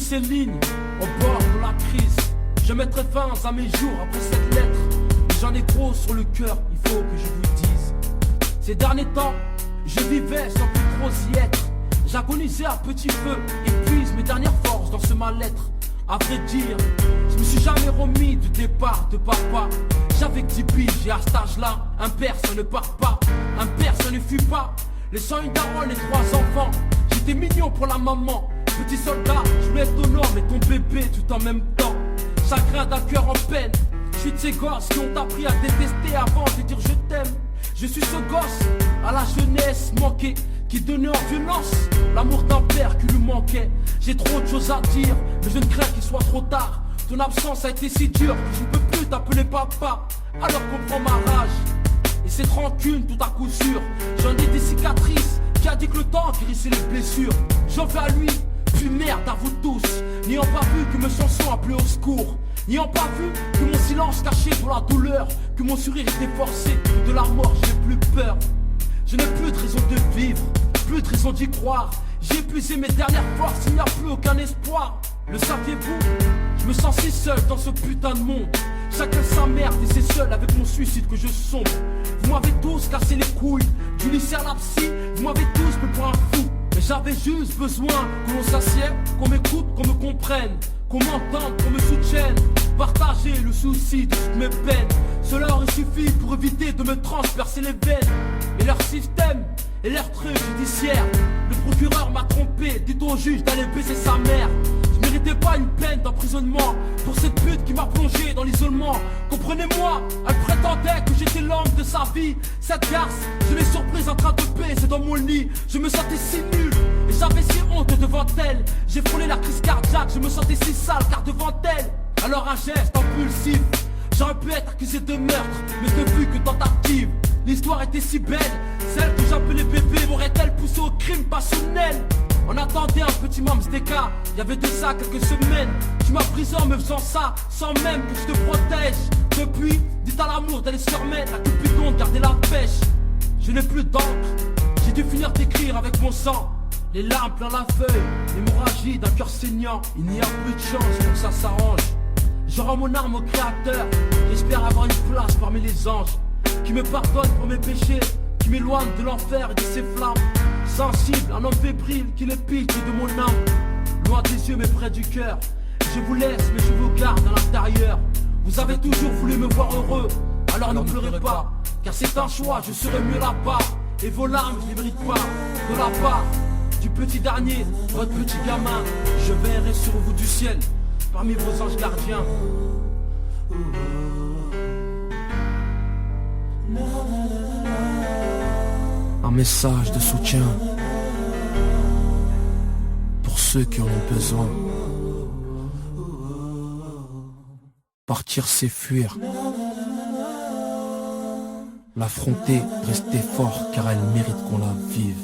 ces lignes au bord de la crise. Je mettrai fin à mes jours après cette lettre. Mais j'en ai gros sur le cœur, il faut que je vous dise. Ces derniers temps, je vivais sans plus trop y être. J'agonisais à petit feu, épuise mes dernières forces dans ce mal-être. À vrai dire, je me suis jamais remis du départ de papa. J'avais que 10 piges et à cet âge-là, un père ça ne part pas, un père ça ne fuit pas. Laissant une daronne et 3 enfants, j'étais mignon pour la maman. Petit soldat, je voulais être ton homme et ton bébé tout en même temps. Chagrin d'un cœur en peine, je suis de ces gosses qui ont appris à détester avant de dire je t'aime. Je suis ce gosse à la jeunesse manquée, qui donnait en violence l'amour d'un père qui lui manquait. J'ai trop de choses à dire, mais je ne crains qu'il soit trop tard. Ton absence a été si dure que je ne peux plus t'appeler papa. Alors comprends ma rage et cette rancune tout à coup sûr. J'en ai des cicatrices, qui a dit que le temps guérissait les blessures. J'en veux à lui, puis merde à vous tous, n'ayant pas vu que mes chansons appelaient au secours, n'ayant pas vu que mon silence cachait pour la douleur, que mon sourire était forcé. De la mort j'ai plus peur. Je n'ai plus de raison de vivre, plus de raison d'y croire. J'ai épuisé mes dernières forces, il n'y a plus aucun espoir. Le saviez-vous? Je me sens si seul dans ce putain de monde. Chacun sa merde et c'est seul avec mon suicide que je sombre. Vous m'avez tous cassé les couilles, du lycée à la psy, vous m'avez tous pris pour un fou. Mais j'avais juste besoin que l'on s'assied, qu'on m'écoute, qu'on me comprenne, qu'on m'entende, qu'on me soutienne. Partager le souci de toutes mes peines, cela aurait suffi pour éviter de me transpercer les veines. Mais leur système et leur truc judiciaire, le procureur m'a trompé, dit au juge d'aller baiser sa mère. Je méritais pas une peine d'emprisonnement pour cette pute qui m'a plongé dans l'isolement. Comprenez-moi, elle prétendait que j'étais l'homme de sa vie. Cette garce, je l'ai surprise en train de baiser dans mon lit. Je me sentais si nul et j'avais si honte devant elle. J'ai frôlé la crise cardiaque, je me sentais si sale car devant elle. Alors un geste impulsif, j'aurais pu être accusé de meurtre, mais ce ne fut que tentative. L'histoire était si belle, celle que j'appelais bébé m'aurait-elle poussé au crime passionnel? On attendait un petit Mamsdeka, il y avait de ça quelques semaines. Tu m'as pris en me faisant ça, sans même que je te protège. Depuis, dites à l'amour d'aller se remettre, à Cupidon de garder la pêche. Je n'ai plus d'encre, j'ai dû finir d'écrire avec mon sang. Les larmes plein la feuille, l'hémorragie d'un cœur saignant. Il n'y a plus de chance pour que ça s'arrange. Je rends mon arme au créateur, j'espère avoir une place parmi les anges qui me pardonne pour mes péchés, qui m'éloigne de l'enfer et de ses flammes. Sensible, un homme fébrile qui les pique de mon âme. Loin des yeux mais près du cœur. Je vous laisse mais je vous garde à l'intérieur. Vous avez toujours voulu me voir heureux, alors ne pleurez pas, car c'est un choix, je serai mieux là-bas. Et vos larmes je les mérite pas, de la part du petit dernier, votre petit gamin. Je verrai sur vous du ciel, parmi vos anges gardiens. Un message de soutien pour ceux qui en ont besoin. Partir c'est fuir. L'affronter, rester fort car elle mérite qu'on la vive.